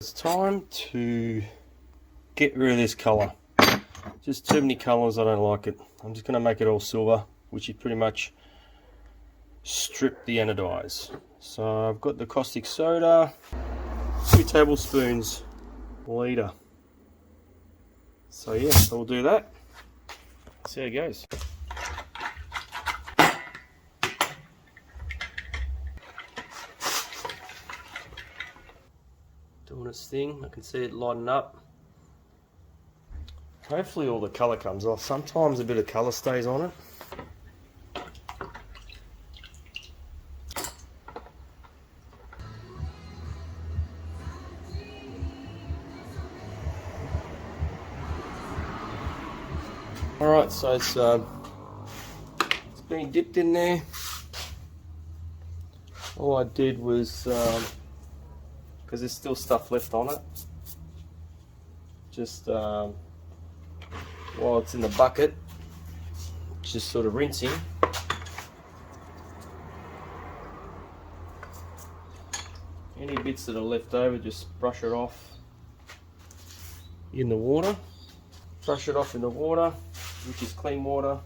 It's time to get rid of this colour. Just too many colours, I don't like it. I'm just going to make it all silver, which is pretty much strip the anodize. So I've got the caustic soda, 2 tablespoons a litre. So yeah, so we'll do that. See how it goes. Doing its thing, I can see it lighting up. Hopefully all the colour comes off. Sometimes a bit of colour stays on it. Alright, so it's been dipped in there. All I did was, because there's still stuff left on it, just while it's in the bucket, just sort of rinsing. Any bits that are left over, just brush it off in the water. Brush it off in the water, which is clean water.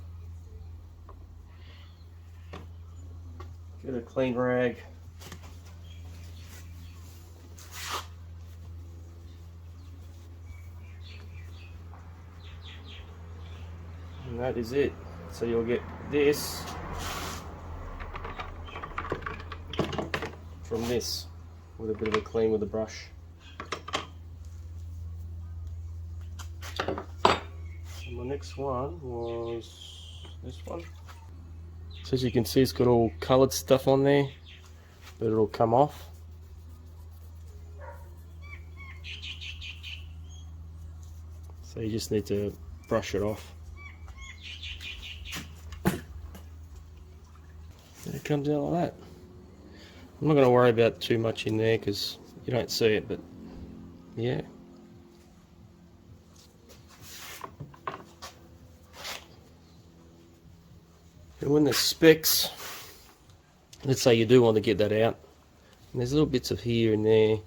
Get a clean rag. And that is it. So you'll get this from this with a bit of a clean with a brush. And the next one was this one. So as you can see, it's got all coloured stuff on there, but it'll come off. So you just need to brush it off. And it comes out like that. I'm not going to worry about too much in there because you don't see it, but yeah. And when there's specks, let's say you do want to get that out, and there's little bits of here and there, a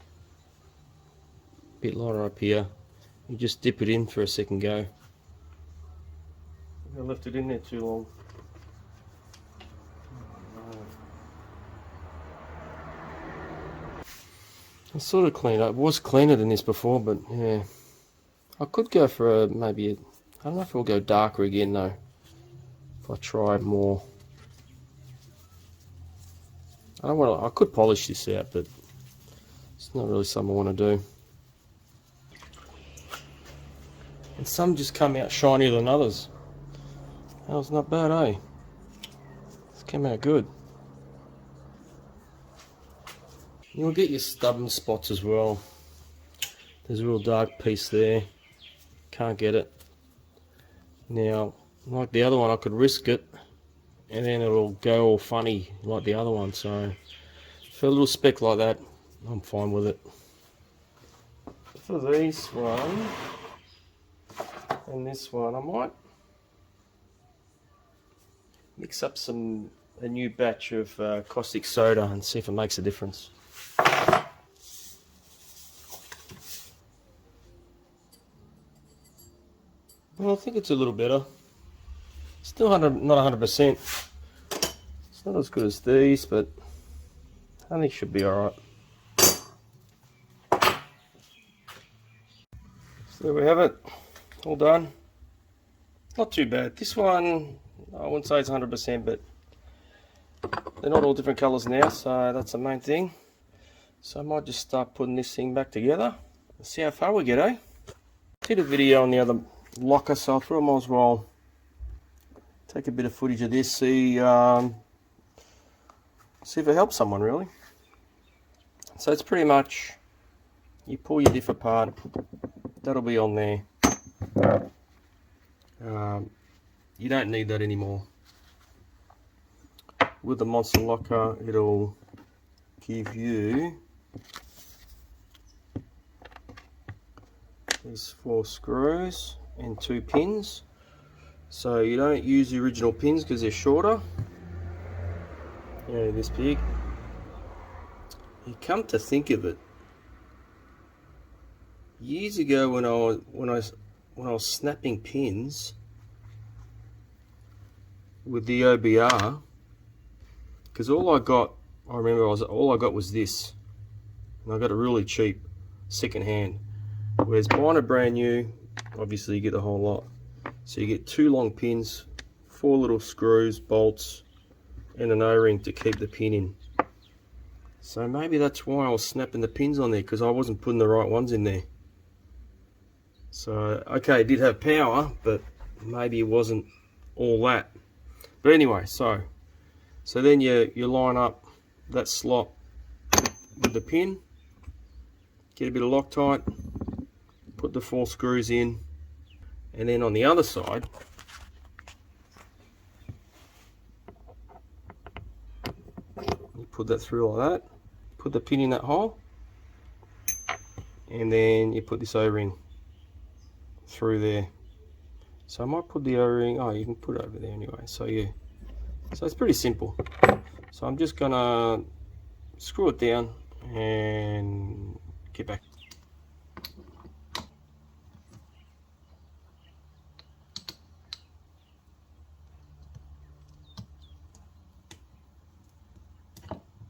bit lighter up here, you just dip it in for a second go. I left it in there too long. It's sort of clean up. It was cleaner than this before, but yeah. I could go for maybe, I don't know if it'll go darker again though. If I try more. I could polish this out, but it's not really something I want to do. And some just come out shinier than others. That was not bad, eh? This came out good. You'll get your stubborn spots as well. There's a real dark piece there. Can't get it. Now, like the other one, I could risk it and then it'll go all funny like the other one. So for a little speck like that, I'm fine with it. For this one and this one, I might mix up a new batch of caustic soda and see if it makes a difference. Well, I think it's a little better. Still not 100%. It's not as good as these, but I think it should be alright. So there we have it. All done. Not too bad. This one, I wouldn't say it's 100%, but they're not all different colours now, so that's the main thing. So I might just start putting this thing back together and see how far we get, eh? Did a video on the other locker, so I thought I might as well take a bit of footage of this, see if it helps someone really. So it's pretty much, you pull your diff apart, that'll be on there. You don't need that anymore. With the monster locker, it'll give you these 4 screws and 2 pins. So you don't use the original pins because they're shorter. Yeah, this big. You come to think of it, years ago when I was snapping pins with the OBR, because all I remember all I got was this, and I got it really cheap, second hand. Whereas buying a brand new, obviously you get the whole lot. So you get 2 long pins, 4 little screws, bolts, and an O-ring to keep the pin in. So maybe that's why I was snapping the pins on there, because I wasn't putting the right ones in there. So, okay, it did have power, but maybe it wasn't all that. But anyway, so then you line up that slot with the pin, get a bit of Loctite, put the 4 screws in, and then on the other side, you put that through like that, put the pin in that hole, and then you put this O-ring through there. So I might put the O-ring, oh, you can put it over there anyway. So yeah, so it's pretty simple. So I'm just gonna screw it down and get back.